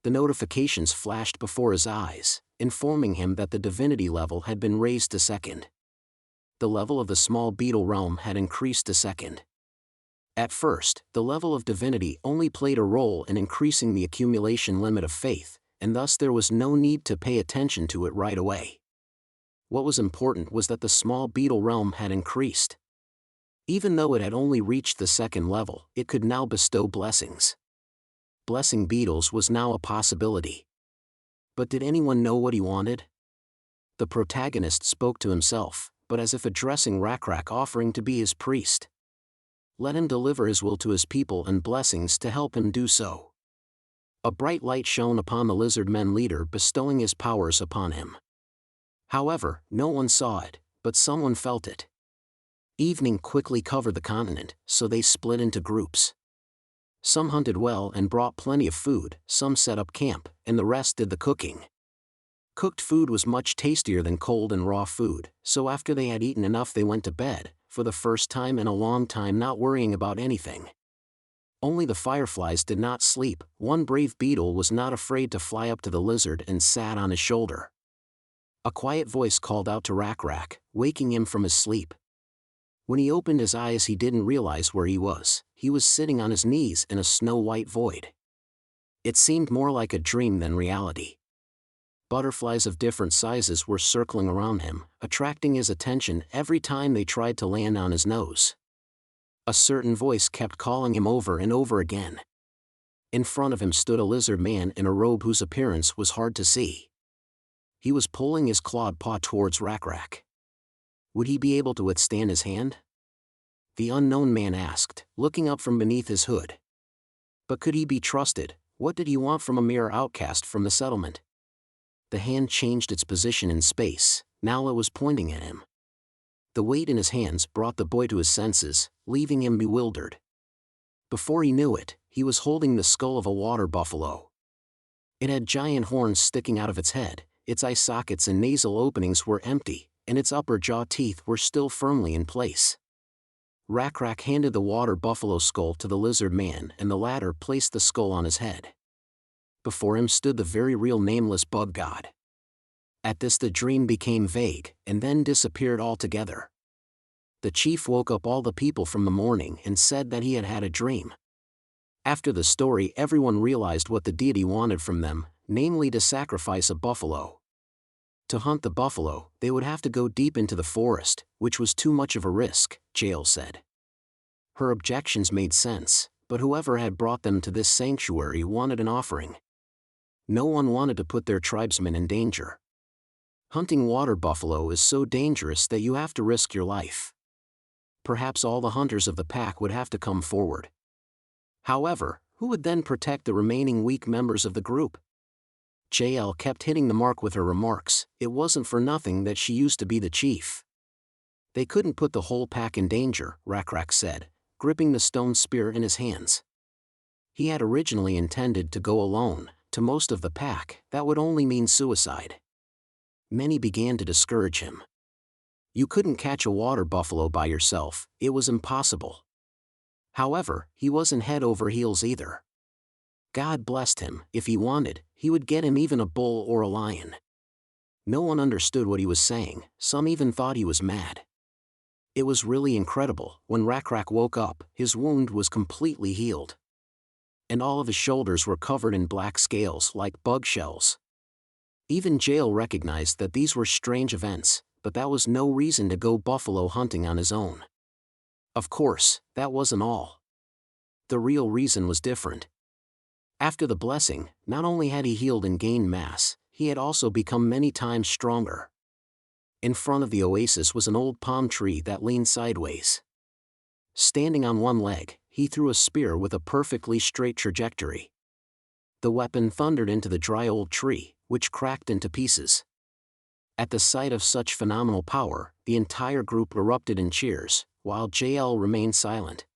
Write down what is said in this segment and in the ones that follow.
The notifications flashed before his eyes, informing him that the divinity level had been raised to second. The level of the small beetle realm had increased to second. At first, the level of divinity only played a role in increasing the accumulation limit of faith, and thus there was no need to pay attention to it right away. What was important was that the small beetle realm had increased. Even though it had only reached the second level, it could now bestow blessings. Blessing beetles was now a possibility. But did anyone know what he wanted? The protagonist spoke to himself, but as if addressing Rakrak, offering to be his priest. Let him deliver his will to his people and blessings to help him do so. A bright light shone upon the Lizardmen leader, bestowing his powers upon him. However, no one saw it, but someone felt it. Evening quickly covered the continent, so they split into groups. Some hunted well and brought plenty of food, some set up camp, and the rest did the cooking. Cooked food was much tastier than cold and raw food, so after they had eaten enough they went to bed, for the first time in a long time not worrying about anything. Only the fireflies did not sleep. One brave beetle was not afraid to fly up to the lizard and sat on his shoulder. A quiet voice called out to Rakrak, waking him from his sleep. When he opened his eyes he didn't realize where he was. He was sitting on his knees in a snow-white void. It seemed more like a dream than reality. Butterflies of different sizes were circling around him, attracting his attention every time they tried to land on his nose. A certain voice kept calling him over and over again. In front of him stood a lizard man in a robe whose appearance was hard to see. He was pulling his clawed paw towards Rakrak. Would he be able to withstand his hand? The unknown man asked, looking up from beneath his hood. But could he be trusted? What did he want from a mere outcast from the settlement? The hand changed its position in space. Now it was pointing at him. The weight in his hands brought the boy to his senses, leaving him bewildered. Before he knew it, he was holding the skull of a water buffalo. It had giant horns sticking out of its head, its eye sockets and nasal openings were empty, and its upper jaw teeth were still firmly in place. Rakrak handed the water buffalo skull to the lizard man, and the latter placed the skull on his head. Before him stood the very real nameless bug god. At this the dream became vague, and then disappeared altogether. The chief woke up all the people from the morning and said that he had had a dream. After the story everyone realized what the deity wanted from them, namely to sacrifice a buffalo. To hunt the buffalo, they would have to go deep into the forest, which was too much of a risk, Jael said. Her objections made sense, but whoever had brought them to this sanctuary wanted an offering. No one wanted to put their tribesmen in danger. Hunting water buffalo is so dangerous that you have to risk your life. Perhaps all the hunters of the pack would have to come forward. However, who would then protect the remaining weak members of the group? Jael kept hitting the mark with her remarks. It wasn't for nothing that she used to be the chief. They couldn't put the whole pack in danger, Rakrak said, gripping the stone spear in his hands. He had originally intended to go alone. To most of the pack, that would only mean suicide. Many began to discourage him. You couldn't catch a water buffalo by yourself, it was impossible. However, he wasn't head over heels either. God blessed him. If he wanted, he would get him even a bull or a lion. No one understood what he was saying, some even thought he was mad. It was really incredible. When Rakrak woke up, his wound was completely healed. And all of his shoulders were covered in black scales like bug shells. Even Jael recognized that these were strange events, but that was no reason to go buffalo hunting on his own. Of course, that wasn't all. The real reason was different. After the blessing, not only had he healed and gained mass, he had also become many times stronger. In front of the oasis was an old palm tree that leaned sideways. Standing on one leg, he threw a spear with a perfectly straight trajectory. The weapon thundered into the dry old tree, which cracked into pieces. At the sight of such phenomenal power, the entire group erupted in cheers, while Jael remained silent.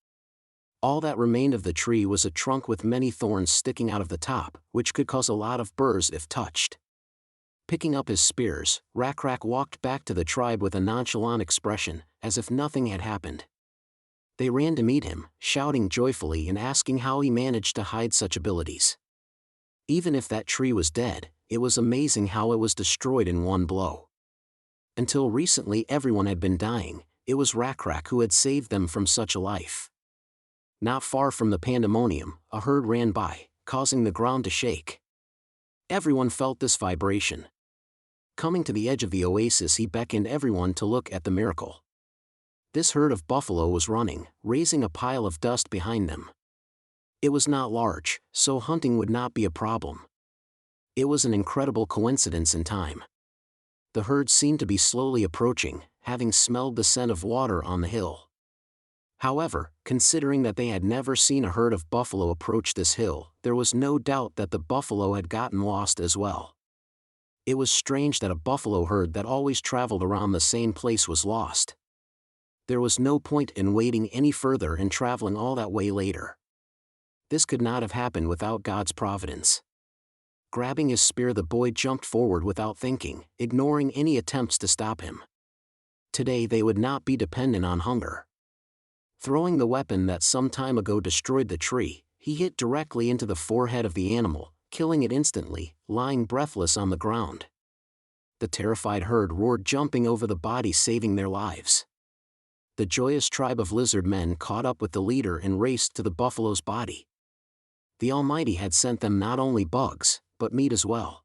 All that remained of the tree was a trunk with many thorns sticking out of the top, which could cause a lot of burrs if touched. Picking up his spears, Rakrak walked back to the tribe with a nonchalant expression, as if nothing had happened. They ran to meet him, shouting joyfully and asking how he managed to hide such abilities. Even if that tree was dead, it was amazing how it was destroyed in one blow. Until recently everyone had been dying, it was Rakrak who had saved them from such a life. Not far from the pandemonium, a herd ran by, causing the ground to shake. Everyone felt this vibration. Coming to the edge of the oasis, he beckoned everyone to look at the miracle. This herd of buffalo was running, raising a pile of dust behind them. It was not large, so hunting would not be a problem. It was an incredible coincidence in time. The herd seemed to be slowly approaching, having smelled the scent of water on the hill. However, considering that they had never seen a herd of buffalo approach this hill, there was no doubt that the buffalo had gotten lost as well. It was strange that a buffalo herd that always traveled around the same place was lost. There was no point in waiting any further and traveling all that way later. This could not have happened without God's providence. Grabbing his spear, the boy jumped forward without thinking, ignoring any attempts to stop him. Today they would not be dependent on hunger. Throwing the weapon that some time ago destroyed the tree, he hit directly into the forehead of the animal, killing it instantly, lying breathless on the ground. The terrified herd roared, jumping over the body, saving their lives. The joyous tribe of lizardmen caught up with the leader and raced to the buffalo's body. The Almighty had sent them not only bugs, but meat as well.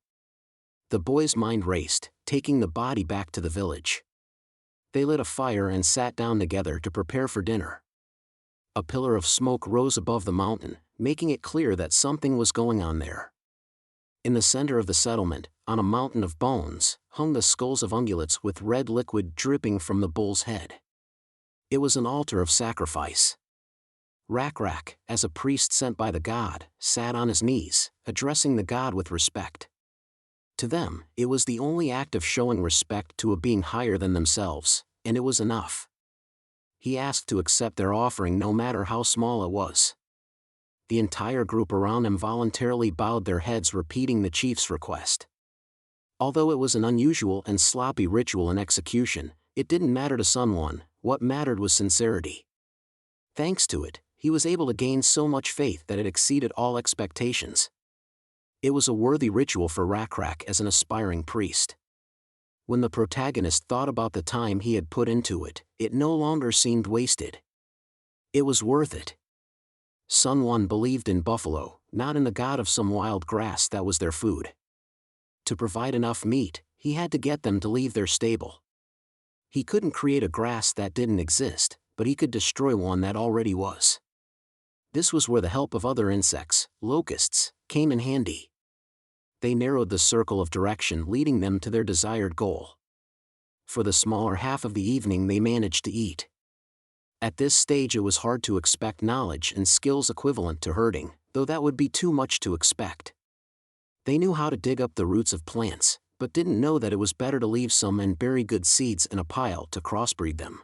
The boy's mind raced, taking the body back to the village. They lit a fire and sat down together to prepare for dinner. A pillar of smoke rose above the mountain, making it clear that something was going on there. In the center of the settlement, on a mountain of bones, hung the skulls of ungulates with red liquid dripping from the bull's head. It was an altar of sacrifice. Rakrak, as a priest sent by the god, sat on his knees, addressing the god with respect. To them, it was the only act of showing respect to a being higher than themselves, and it was enough. He asked to accept their offering no matter how small it was. The entire group around him voluntarily bowed their heads, repeating the chief's request. Although it was an unusual and sloppy ritual in execution, it didn't matter to Sun One. What mattered was sincerity. Thanks to it, he was able to gain so much faith that it exceeded all expectations. It was a worthy ritual for Rakrak as an aspiring priest. When the protagonist thought about the time he had put into it, it no longer seemed wasted. It was worth it. Sun One believed in buffalo, not in the god of some wild grass that was their food. To provide enough meat, he had to get them to leave their stable. He couldn't create a grass that didn't exist, but he could destroy one that already was. This was where the help of other insects, locusts, came in handy. They narrowed the circle of direction, leading them to their desired goal. For the smaller half of the evening they managed to eat. At this stage it was hard to expect knowledge and skills equivalent to herding, though that would be too much to expect. They knew how to dig up the roots of plants, but didn't know that it was better to leave some and bury good seeds in a pile to crossbreed them.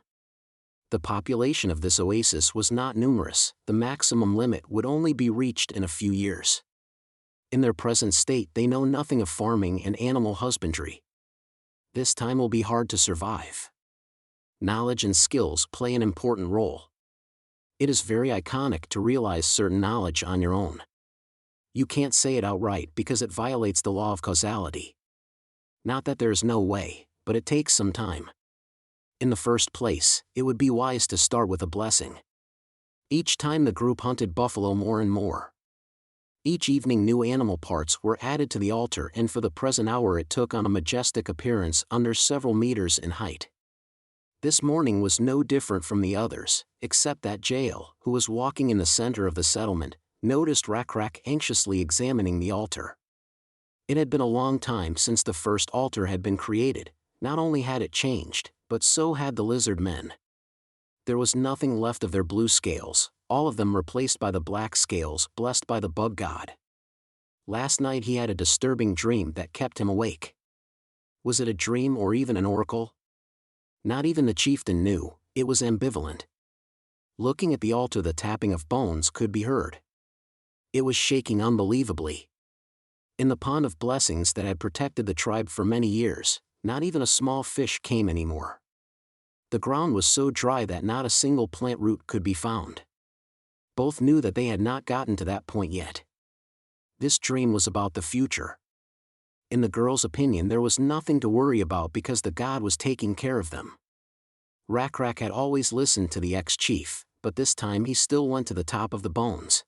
The population of this oasis was not numerous, the maximum limit would only be reached in a few years. In their present state they know nothing of farming and animal husbandry. This time will be hard to survive. Knowledge and skills play an important role. It is very iconic to realize certain knowledge on your own. You can't say it outright because it violates the law of causality. Not that there's no way, but it takes some time. In the first place, it would be wise to start with a blessing. Each time the group hunted buffalo more and more. Each evening new animal parts were added to the altar, and for the present hour it took on a majestic appearance under several meters in height. This morning was no different from the others, except that Jael, who was walking in the center of the settlement, noticed Rakrak anxiously examining the altar. It had been a long time since the first altar had been created. Not only had it changed, but so had the lizardmen. There was nothing left of their blue scales, all of them replaced by the black scales blessed by the bug god. Last night he had a disturbing dream that kept him awake. Was it a dream or even an oracle? Not even the chieftain knew. It was ambivalent. Looking at the altar, the tapping of bones could be heard. It was shaking unbelievably. In the pond of blessings that had protected the tribe for many years, not even a small fish came anymore. The ground was so dry that not a single plant root could be found. Both knew that they had not gotten to that point yet. This dream was about the future. In the girl's opinion, there was nothing to worry about because the god was taking care of them. Rakrak had always listened to the ex-chief, but this time he still went to the top of the bones.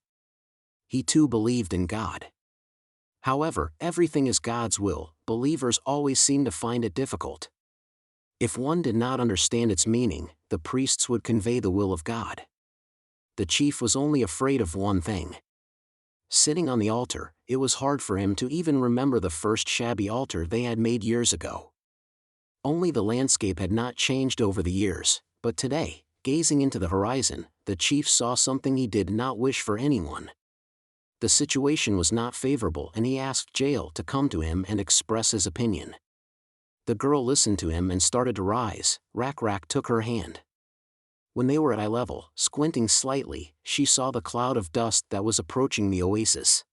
He too believed in God. However, everything is God's will, believers always seem to find it difficult. If one did not understand its meaning, the priests would convey the will of God. The chief was only afraid of one thing. Sitting on the altar, it was hard for him to even remember the first shabby altar they had made years ago. Only the landscape had not changed over the years, but today, gazing into the horizon, the chief saw something he did not wish for anyone. The situation was not favorable and he asked Jael to come to him and express his opinion. The girl listened to him and started to rise. Rakrak took her hand. When they were at eye level, squinting slightly, she saw the cloud of dust that was approaching the oasis.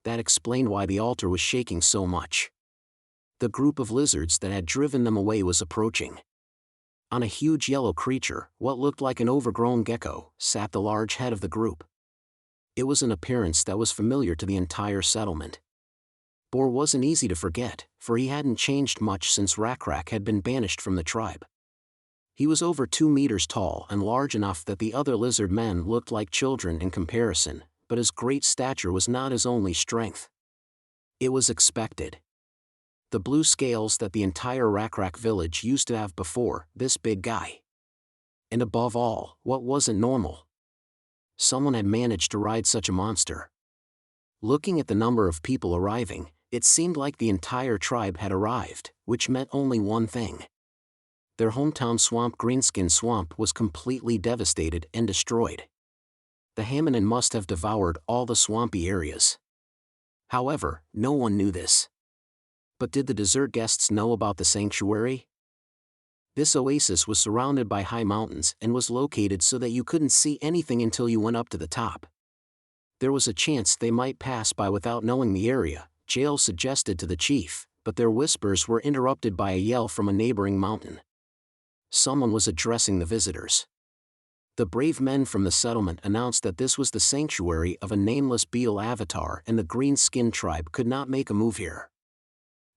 That explained why the altar was shaking so much. The group of lizards that had driven them away was approaching. On a huge yellow creature, what looked like an overgrown gecko, sat the large head of the group. It was an appearance that was familiar to the entire settlement. Bor wasn't easy to forget, for he hadn't changed much since Rakrak had been banished from the tribe. He was over 2 meters tall and large enough that the other lizard men looked like children in comparison, but his great stature was not his only strength. It was expected. The blue scales that the entire Rakrak village used to have before this big guy. And above all, what wasn't normal? Someone had managed to ride such a monster. Looking at the number of people arriving, it seemed like the entire tribe had arrived, which meant only one thing. Their hometown swamp, Greenskin Swamp, was completely devastated and destroyed. The Hamminen must have devoured all the swampy areas. However, no one knew this. But did the dessert guests know about the sanctuary? This oasis was surrounded by high mountains and was located so that you couldn't see anything until you went up to the top. There was a chance they might pass by without knowing the area, Jael suggested to the chief, but their whispers were interrupted by a yell from a neighboring mountain. Someone was addressing the visitors. The brave men from the settlement announced that this was the sanctuary of a nameless beetle avatar and the green skin tribe could not make a move here.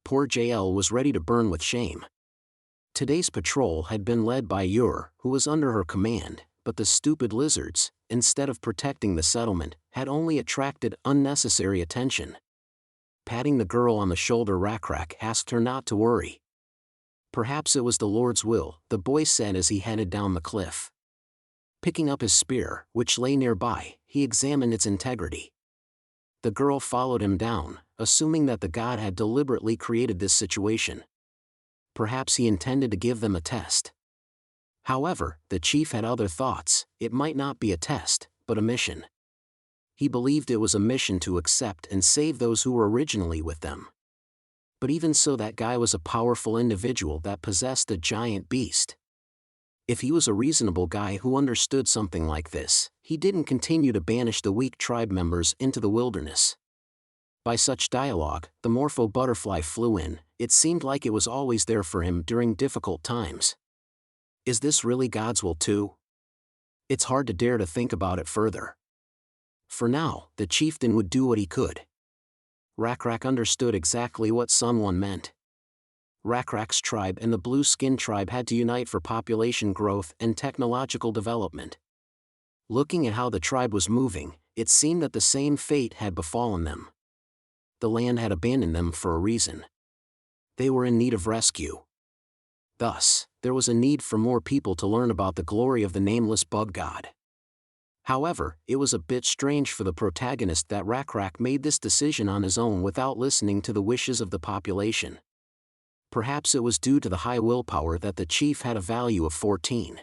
Poor Jael was ready to burn with shame. Today's patrol had been led by Ur, who was under her command, but the stupid lizards, instead of protecting the settlement, had only attracted unnecessary attention. Patting the girl on the shoulder, Rakrak asked her not to worry. Perhaps it was the Lord's will, the boy said as he headed down the cliff. Picking up his spear, which lay nearby, he examined its integrity. The girl followed him down, assuming that the god had deliberately created this situation. Perhaps he intended to give them a test. However, the chief had other thoughts. It might not be a test, but a mission. He believed it was a mission to accept and save those who were originally with them. But even so, that guy was a powerful individual that possessed a giant beast. If he was a reasonable guy who understood something like this, he didn't continue to banish the weak tribe members into the wilderness. By such dialogue, the Morpho butterfly flew in. It seemed like it was always there for him during difficult times. Is this really God's will too? It's hard to dare to think about it further. For now, the chieftain would do what he could. Rakrak understood exactly what Sun One meant. Rakrak's tribe and the Blue Skin tribe had to unite for population growth and technological development. Looking at how the tribe was moving, it seemed that the same fate had befallen them. The land had abandoned them for a reason. They were in need of rescue. Thus, there was a need for more people to learn about the glory of the nameless bug god. However, it was a bit strange for the protagonist that Rakrak made this decision on his own without listening to the wishes of the population. Perhaps it was due to the high willpower that the chief had a value of 14.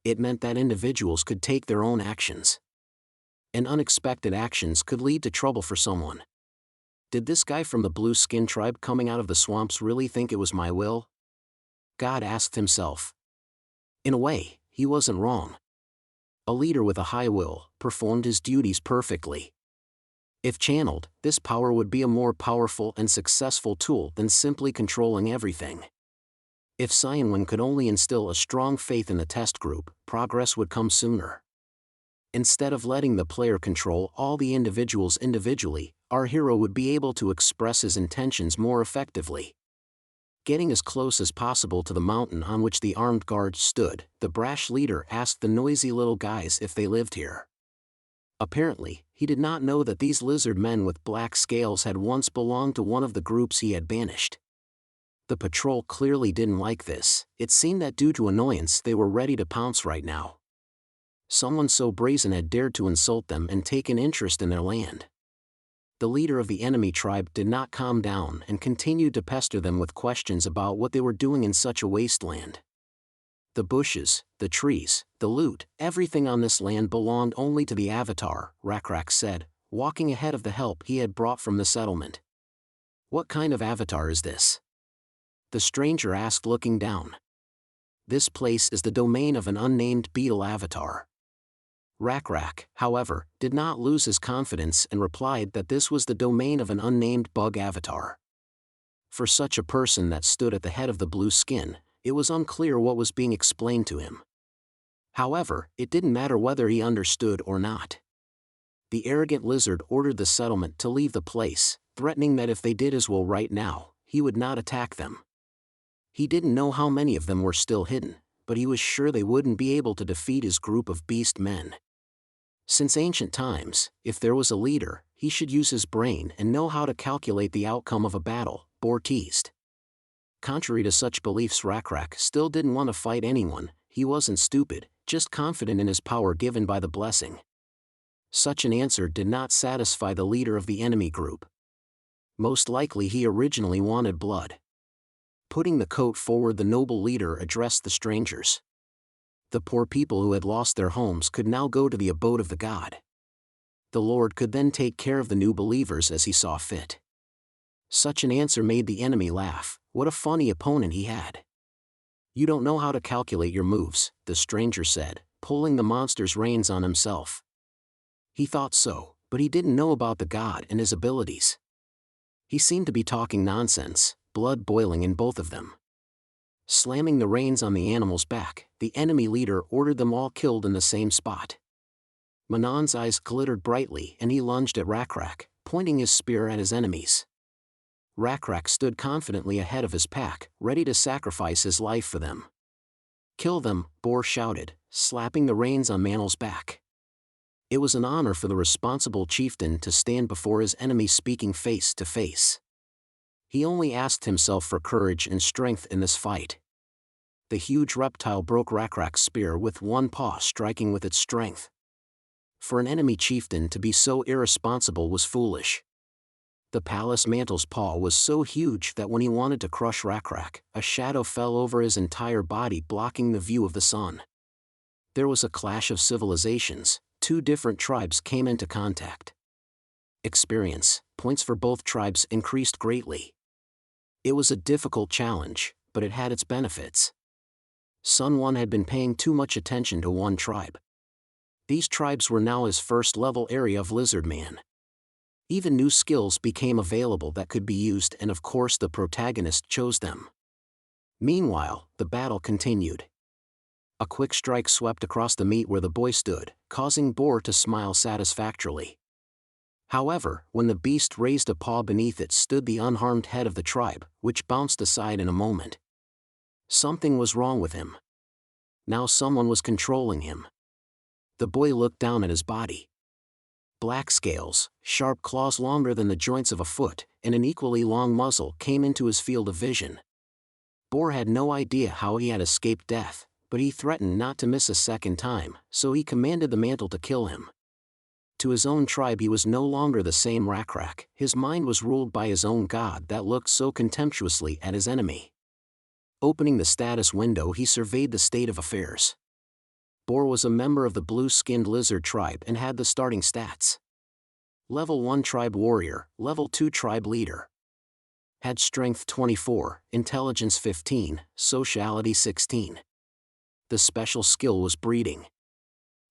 It meant that individuals could take their own actions. And unexpected actions could lead to trouble for someone. Did this guy from the Blue Skin tribe coming out of the swamps really think it was my will? God asked himself. In a way, he wasn't wrong. A leader with a high will performed his duties perfectly. If channeled, this power would be a more powerful and successful tool than simply controlling everything. If Cyanwin could only instill a strong faith in the test group, progress would come sooner. Instead of letting the player control all the individuals individually, our hero would be able to express his intentions more effectively. Getting as close as possible to the mountain on which the armed guards stood, the brash leader asked the noisy little guys if they lived here. Apparently, he did not know that these lizard men with black scales had once belonged to one of the groups he had banished. The patrol clearly didn't like this. It seemed that due to annoyance they were ready to pounce right now. Someone so brazen had dared to insult them and take an interest in their land. The leader of the enemy tribe did not calm down and continued to pester them with questions about what they were doing in such a wasteland. The bushes, the trees, the loot, everything on this land belonged only to the Avatar, Rakrak said, walking ahead of the help he had brought from the settlement. What kind of Avatar is this? The stranger asked, looking down. This place is the domain of an unnamed beetle Avatar. Rakrak, however, did not lose his confidence and replied that this was the domain of an unnamed bug Avatar. For such a person that stood at the head of the blue skin, it was unclear what was being explained to him. However, it didn't matter whether he understood or not. The arrogant lizard ordered the settlement to leave the place, threatening that if they did as well right now, he would not attack them. He didn't know how many of them were still hidden, but he was sure they wouldn't be able to defeat his group of beast men. Since ancient times, if there was a leader, he should use his brain and know how to calculate the outcome of a battle, Boar teased. Contrary to such beliefs, Rakrak still didn't want to fight anyone. He wasn't stupid, just confident in his power given by the blessing. Such an answer did not satisfy the leader of the enemy group. Most likely he originally wanted blood. Putting the coat forward, the noble leader addressed the strangers. The poor people who had lost their homes could now go to the abode of the god. The Lord could then take care of the new believers as he saw fit. Such an answer made the enemy laugh. What a funny opponent he had. You don't know how to calculate your moves, the stranger said, pulling the monster's reins on himself. He thought so, but he didn't know about the god and his abilities. He seemed to be talking nonsense, blood boiling in both of them. Slamming the reins on the animal's back, the enemy leader ordered them all killed in the same spot. Manon's eyes glittered brightly and he lunged at Rakrak, pointing his spear at his enemies. Rakrak stood confidently ahead of his pack, ready to sacrifice his life for them. Kill them, Boar shouted, slapping the reins on Manon's back. It was an honor for the responsible chieftain to stand before his enemy speaking face to face. He only asked himself for courage and strength in this fight. The huge reptile broke Rakrak's spear with one paw, striking with its strength. For an enemy chieftain to be so irresponsible was foolish. The palace mantle's paw was so huge that when he wanted to crush Rakrak, a shadow fell over his entire body, blocking the view of the sun. There was a clash of civilizations. Two different tribes came into contact. Experience points for both tribes increased greatly. It was a difficult challenge, but it had its benefits. Sun One had been paying too much attention to one tribe. These tribes were now his first-level area of Lizardman. Even new skills became available that could be used, and of course the protagonist chose them. Meanwhile, the battle continued. A quick strike swept across the meat where the boy stood, causing Boar to smile satisfactorily. However, when the beast raised a paw, beneath it stood the unharmed head of the tribe, which bounced aside in a moment. Something was wrong with him. Now someone was controlling him. The boy looked down at his body. Black scales, sharp claws longer than the joints of a foot, and an equally long muzzle came into his field of vision. Boar had no idea how he had escaped death, but he threatened not to miss a second time, so he commanded the mantle to kill him. To his own tribe he was no longer the same Rakrak. His mind was ruled by his own god that looked so contemptuously at his enemy. Opening the status window, he surveyed the state of affairs. Boar was a member of the blue-skinned lizard tribe and had the starting stats. Level 1 tribe warrior, level 2 tribe leader. Had strength 24, intelligence 15, sociality 16. The special skill was breeding.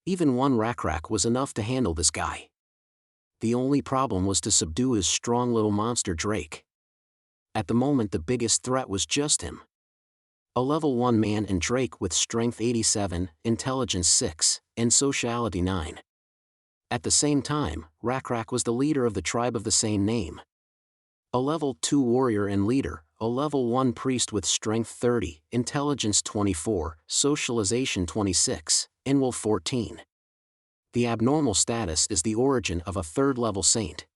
Even one Rakrak was enough to handle this guy. The only problem was to subdue his strong little monster Drake. At the moment the biggest threat was just him. A level 1 man and Drake with strength 87, intelligence 6, and sociality 9. At the same time, Rakrak was the leader of the tribe of the same name. A level 2 warrior and leader, a level 1 priest with strength 30, intelligence 24, socialization 26, and will 14. The abnormal status is the origin of a 3rd level saint.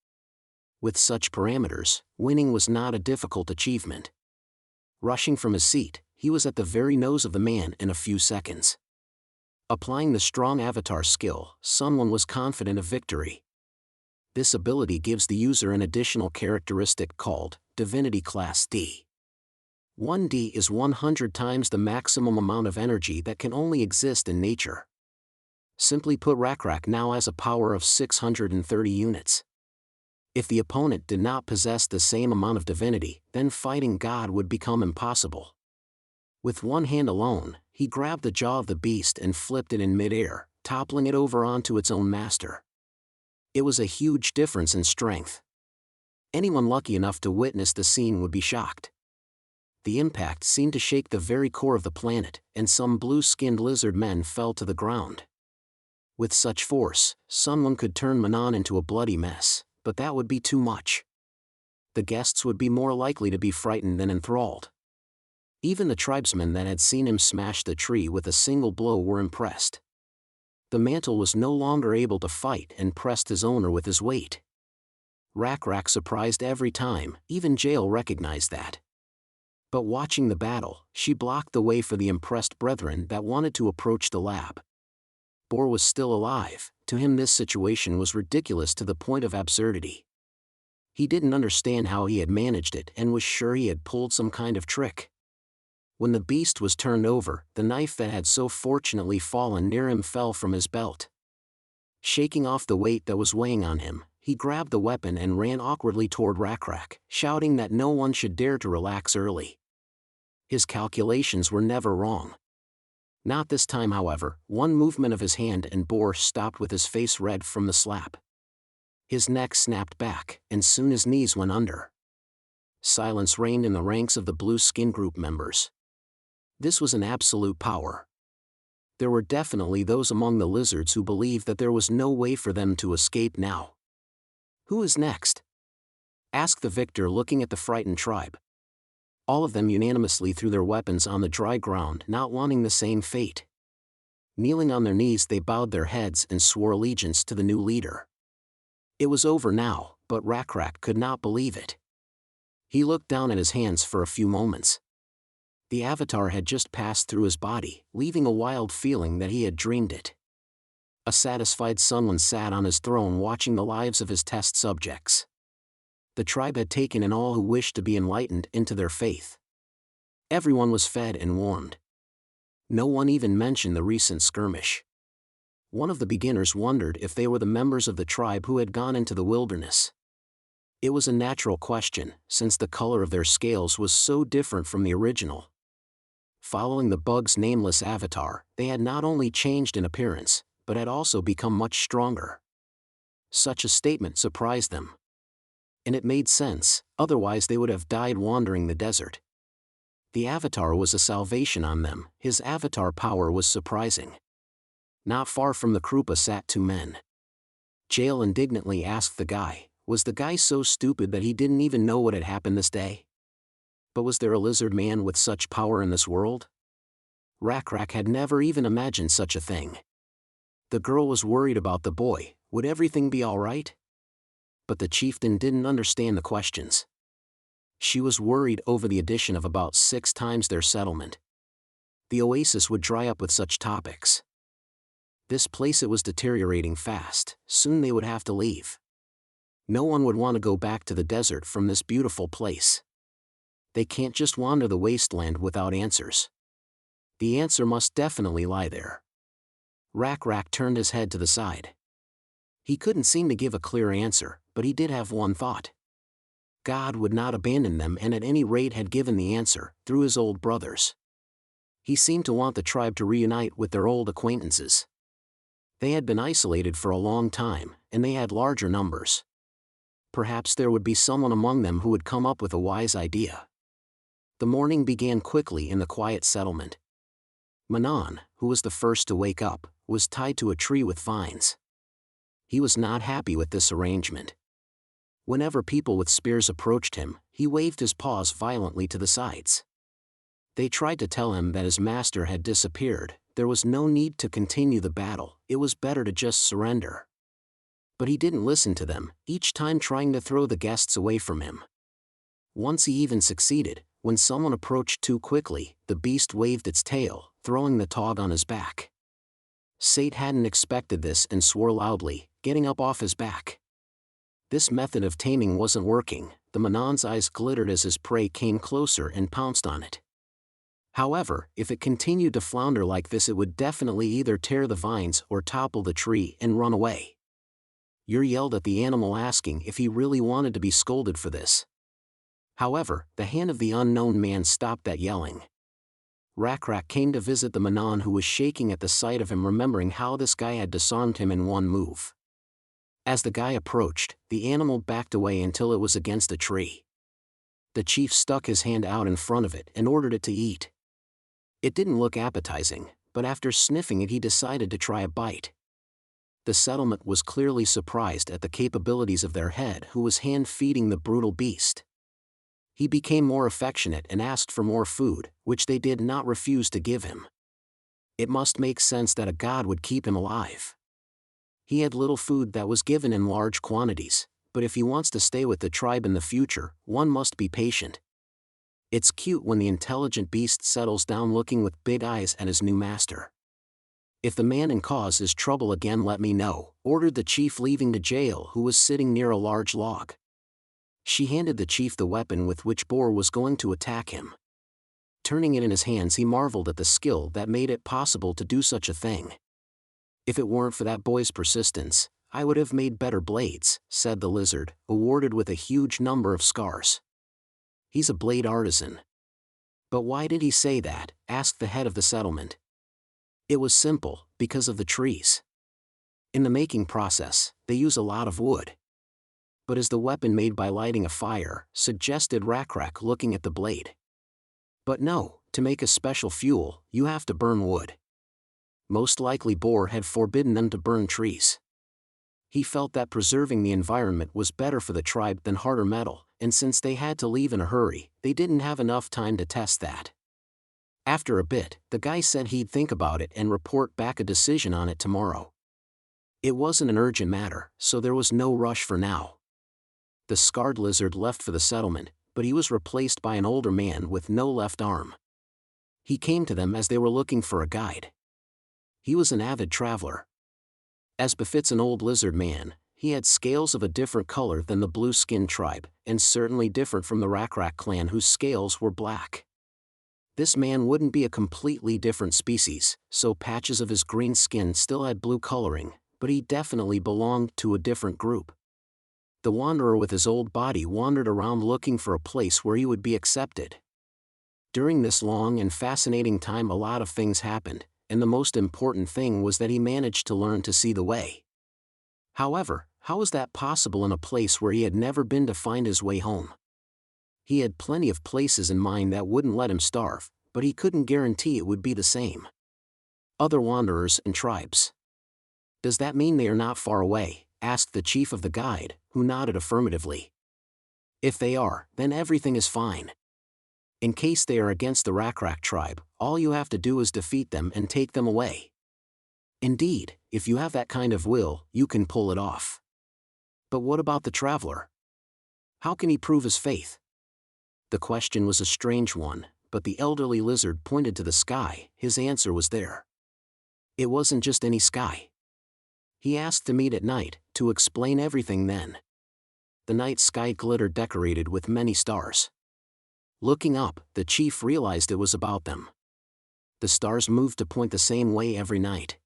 With such parameters, winning was not a difficult achievement. Rushing from his seat, he was at the very nose of the man in a few seconds. Applying the strong avatar skill, someone was confident of victory. This ability gives the user an additional characteristic called Divinity Class D. 1D is 100 times the maximum amount of energy that can only exist in nature. Simply put, Rakrak now has a power of 630 units. If the opponent did not possess the same amount of divinity, then fighting God would become impossible. With one hand alone, he grabbed the jaw of the beast and flipped it in mid-air, toppling it over onto its own master. It was a huge difference in strength. Anyone lucky enough to witness the scene would be shocked. The impact seemed to shake the very core of the planet, and some blue-skinned lizard men fell to the ground. With such force, someone could turn Manon into a bloody mess, but that would be too much. The guests would be more likely to be frightened than enthralled. Even the tribesmen that had seen him smash the tree with a single blow were impressed. The mantle was no longer able to fight and pressed his owner with his weight. Rakrak surprised every time, even Jael recognized that. But watching the battle, she blocked the way for the impressed brethren that wanted to approach the lab. Bor was still alive. To him this situation was ridiculous to the point of absurdity. He didn't understand how he had managed it and was sure he had pulled some kind of trick. When the beast was turned over, the knife that had so fortunately fallen near him fell from his belt. Shaking off the weight that was weighing on him, he grabbed the weapon and ran awkwardly toward Rakrak, shouting that no one should dare to relax early. His calculations were never wrong. Not this time, however. One movement of his hand and Bor stopped with his face red from the slap. His neck snapped back, and soon his knees went under. Silence reigned in the ranks of the blue skin group members. This was an absolute power. There were definitely those among the lizards who believed that there was no way for them to escape now. Who is next? Asked the victor, looking at the frightened tribe. All of them unanimously threw their weapons on the dry ground, not wanting the same fate. Kneeling on their knees, they bowed their heads and swore allegiance to the new leader. It was over now, but Rakrak could not believe it. He looked down at his hands for a few moments. The avatar had just passed through his body, leaving a wild feeling that he had dreamed it. A satisfied someone sat on his throne watching the lives of his test subjects. The tribe had taken in all who wished to be enlightened into their faith. Everyone was fed and warmed. No one even mentioned the recent skirmish. One of the beginners wondered if they were the members of the tribe who had gone into the wilderness. It was a natural question, since the color of their scales was so different from the original. Following the bug's nameless avatar, they had not only changed in appearance, but had also become much stronger. Such a statement surprised them. And it made sense, otherwise they would have died wandering the desert. The avatar was a salvation on them. His avatar power was surprising. Not far from the Krupa sat two men. Jael indignantly asked the guy, was the guy so stupid that he didn't even know what had happened this day? But was there a lizard man with such power in this world? Rakrak had never even imagined such a thing. The girl was worried about the boy. Would everything be all right? But the chieftain didn't understand the questions. She was worried over the addition of about 6 times their settlement. The oasis would dry up with such topics. This place, it was deteriorating fast. Soon they would have to leave. No one would want to go back to the desert from this beautiful place. They can't just wander the wasteland without answers. The answer must definitely lie there. Rakrak turned his head to the side. He couldn't seem to give a clear answer, but he did have one thought. God would not abandon them, and at any rate had given the answer, through his old brothers. He seemed to want the tribe to reunite with their old acquaintances. They had been isolated for a long time, and they had larger numbers. Perhaps there would be someone among them who would come up with a wise idea. The morning began quickly in the quiet settlement. Manon, who was the first to wake up, was tied to a tree with vines. He was not happy with this arrangement. Whenever people with spears approached him, he waved his paws violently to the sides. They tried to tell him that his master had disappeared, there was no need to continue the battle, it was better to just surrender. But he didn't listen to them, each time trying to throw the guests away from him. Once he even succeeded. When someone approached too quickly, the beast waved its tail, throwing the tog on his back. Sate hadn't expected this and swore loudly, getting up off his back. This method of taming wasn't working, the Manon's eyes glittered as his prey came closer and pounced on it. However, if it continued to flounder like this, it would definitely either tear the vines or topple the tree and run away. Yer yelled at the animal, asking if he really wanted to be scolded for this. However, the hand of the unknown man stopped that yelling. Rakrak came to visit the Manon, who was shaking at the sight of him, remembering how this guy had disarmed him in one move. As the guy approached, the animal backed away until it was against a tree. The chief stuck his hand out in front of it and ordered it to eat. It didn't look appetizing, but after sniffing it he decided to try a bite. The settlement was clearly surprised at the capabilities of their head, who was hand-feeding the brutal beast. He became more affectionate and asked for more food, which they did not refuse to give him. It must make sense that a god would keep him alive. He had little food that was given in large quantities, but if he wants to stay with the tribe in the future, one must be patient. It's cute when the intelligent beast settles down looking with big eyes at his new master. If the man in cause is trouble again, let me know, ordered the chief, leaving the jail, who was sitting near a large log. She handed the chief the weapon with which Boar was going to attack him. Turning it in his hands, he marveled at the skill that made it possible to do such a thing. If it weren't for that boy's persistence, I would have made better blades, said the lizard, awarded with a huge number of scars. He's a blade artisan. But why did he say that? Asked the head of the settlement. It was simple, because of the trees. In the making process, they use a lot of wood. But is the weapon made by lighting a fire? Suggested Rakrak, looking at the blade. But no, to make a special fuel, you have to burn wood. Most likely Boar had forbidden them to burn trees. He felt that preserving the environment was better for the tribe than harder metal, and since they had to leave in a hurry, they didn't have enough time to test that. After a bit, the guy said he'd think about it and report back a decision on it tomorrow. It wasn't an urgent matter, so there was no rush for now. The scarred lizard left for the settlement, but he was replaced by an older man with no left arm. He came to them as they were looking for a guide. He was an avid traveler. As befits an old lizard man, he had scales of a different color than the blue-skinned tribe, and certainly different from the Rakrak clan, whose scales were black. This man wouldn't be a completely different species, so patches of his green skin still had blue coloring, but he definitely belonged to a different group. The wanderer with his old body wandered around looking for a place where he would be accepted. During this long and fascinating time, a lot of things happened, and the most important thing was that he managed to learn to see the way. However, how was that possible in a place where he had never been to find his way home? He had plenty of places in mind that wouldn't let him starve, but he couldn't guarantee it would be the same. Other wanderers and tribes. Does that mean they are not far away? Asked the chief of the guide, who nodded affirmatively. If they are, then everything is fine. In case they are against the Rakrak tribe, all you have to do is defeat them and take them away. Indeed, if you have that kind of will, you can pull it off. But what about the traveler? How can he prove his faith? The question was a strange one, but the elderly lizard pointed to the sky. His answer was there. It wasn't just any sky. He asked to meet at night, to explain everything then. The night sky glittered, decorated with many stars. Looking up, the chief realized it was about them. The stars moved to point the same way every night.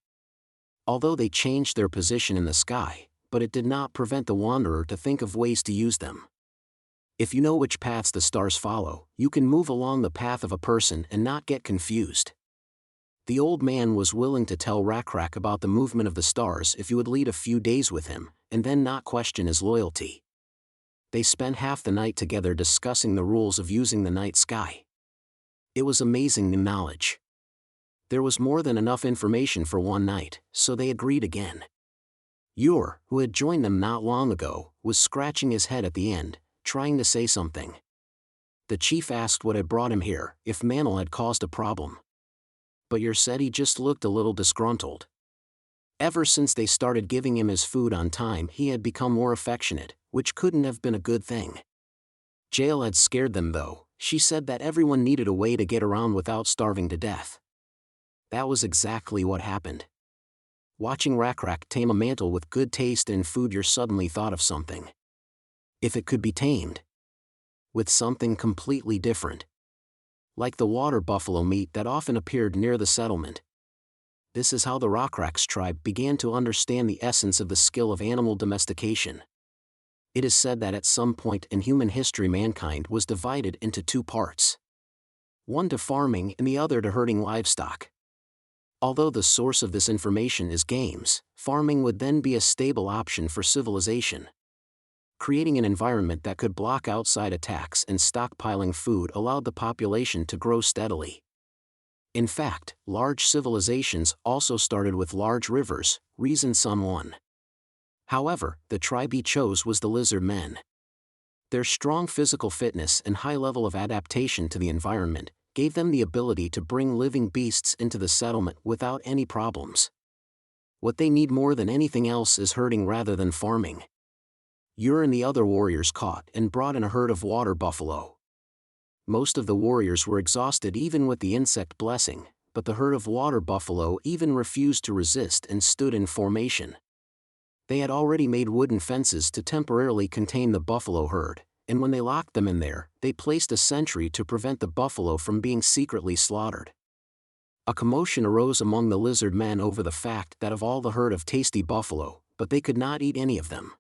Although they changed their position in the sky, but it did not prevent the wanderer to think of ways to use them. If you know which paths the stars follow, you can move along the path of a person and not get confused. The old man was willing to tell Rakrak about the movement of the stars if he would lead a few days with him, and then not question his loyalty. They spent half the night together discussing the rules of using the night sky. It was amazing new knowledge. There was more than enough information for one night, so they agreed again. Yor, who had joined them not long ago, was scratching his head at the end, trying to say something. The chief asked what had brought him here, if Manhwa had caused a problem. But Yor said he just looked a little disgruntled. Ever since they started giving him his food on time, he had become more affectionate, which couldn't have been a good thing. Jail had scared them though. She said that everyone needed a way to get around without starving to death. That was exactly what happened. Watching Rakrak tame a mantle with good taste and food, Yor suddenly thought of something. If it could be tamed with something completely different, like the water buffalo meat that often appeared near the settlement. This is how the Rakrak's tribe began to understand the essence of the skill of animal domestication. It is said that at some point in human history mankind was divided into two parts. One to farming and the other to herding livestock. Although the source of this information is games, farming would then be a stable option for civilization. Creating an environment that could block outside attacks and stockpiling food allowed the population to grow steadily. In fact, large civilizations also started with large rivers, reason Sun 1. However, the tribe he chose was the Lizardmen. Their strong physical fitness and high level of adaptation to the environment gave them the ability to bring living beasts into the settlement without any problems. What they need more than anything else is herding rather than farming. Yor and the other warriors caught and brought in a herd of water buffalo. Most of the warriors were exhausted even with the insect blessing, but the herd of water buffalo even refused to resist and stood in formation. They had already made wooden fences to temporarily contain the buffalo herd, and when they locked them in there, they placed a sentry to prevent the buffalo from being secretly slaughtered. A commotion arose among the Lizardmen over the fact that of all the herd of tasty buffalo, but they could not eat any of them.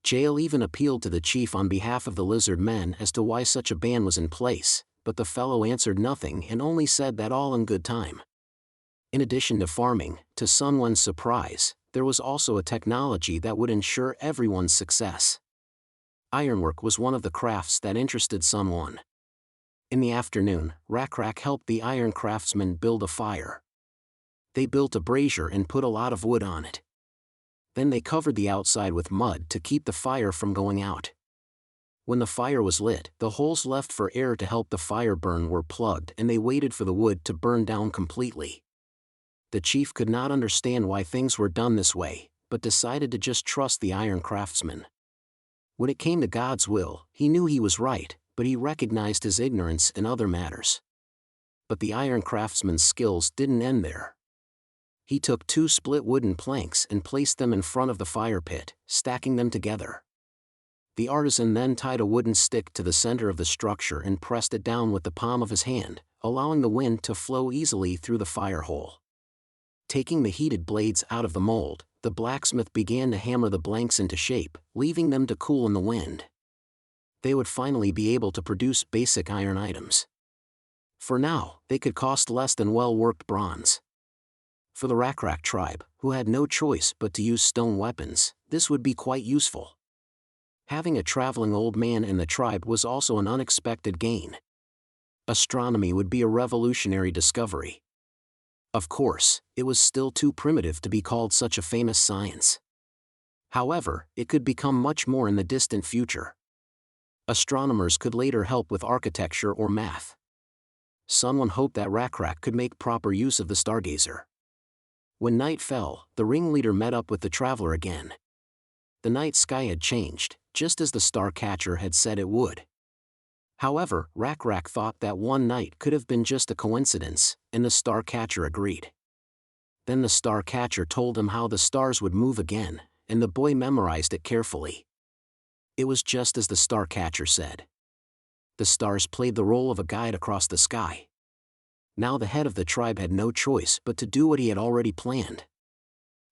Jail even appealed to the chief on behalf of the Lizardmen as to why such a ban was in place, but the fellow answered nothing and only said that all in good time. In addition to farming, to Sun 1's surprise, there was also a technology that would ensure everyone's success. Ironwork was one of the crafts that interested Sun 1. In the afternoon, Rakrak helped the iron craftsmen build a fire. They built a brazier and put a lot of wood on it. Then they covered the outside with mud to keep the fire from going out. When the fire was lit, the holes left for air to help the fire burn were plugged and they waited for the wood to burn down completely. The chief could not understand why things were done this way, but decided to just trust the iron craftsman. When it came to God's will, he knew he was right, but he recognized his ignorance in other matters. But the iron craftsman's skills didn't end there. He took 2 split wooden planks and placed them in front of the fire pit, stacking them together. The artisan then tied a wooden stick to the center of the structure and pressed it down with the palm of his hand, allowing the wind to flow easily through the fire hole. Taking the heated blades out of the mold, the blacksmith began to hammer the blanks into shape, leaving them to cool in the wind. They would finally be able to produce basic iron items. For now, they could cost less than well-worked bronze. For the Rakrak tribe, who had no choice but to use stone weapons, this would be quite useful. Having a traveling old man in the tribe was also an unexpected gain. Astronomy would be a revolutionary discovery. Of course, it was still too primitive to be called such a famous science. However, it could become much more in the distant future. Astronomers could later help with architecture or math. Someone hoped that Rakrak could make proper use of the stargazer. When night fell, the ringleader met up with the traveler again. The night sky had changed, just as the star catcher had said it would. However, Rakrak thought that one night could have been just a coincidence, and the star catcher agreed. Then the star catcher told him how the stars would move again, and the boy memorized it carefully. It was just as the star catcher said. The stars played the role of a guide across the sky. Now the head of the tribe had no choice but to do what he had already planned.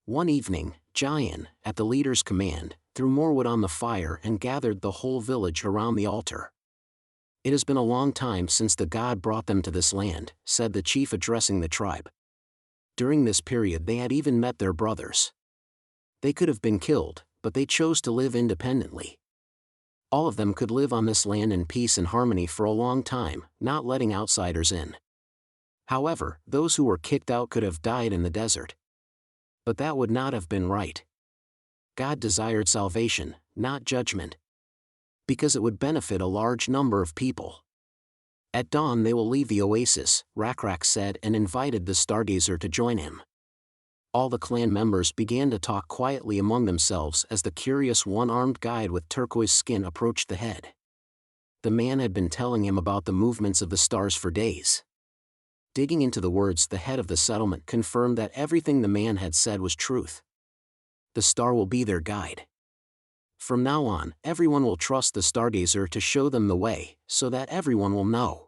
One evening, Jayan, at the leader's command, threw more wood on the fire and gathered the whole village around the altar. "It has been a long time since the god brought them to this land," said the chief addressing the tribe. During this period they had even met their brothers. They could have been killed, but they chose to live independently. All of them could live on this land in peace and harmony for a long time, not letting outsiders in. However, those who were kicked out could have died in the desert. But that would not have been right. God desired salvation, not judgment, because it would benefit a large number of people. At dawn they will leave the oasis, Rakrak said, and invited the stargazer to join him. All the clan members began to talk quietly among themselves as the curious one-armed guide with turquoise skin approached the head. The man had been telling him about the movements of the stars for days. Digging into the words, the head of the settlement confirmed that everything the man had said was truth. The star will be their guide. From now on, everyone will trust the stargazer to show them the way, so that everyone will know.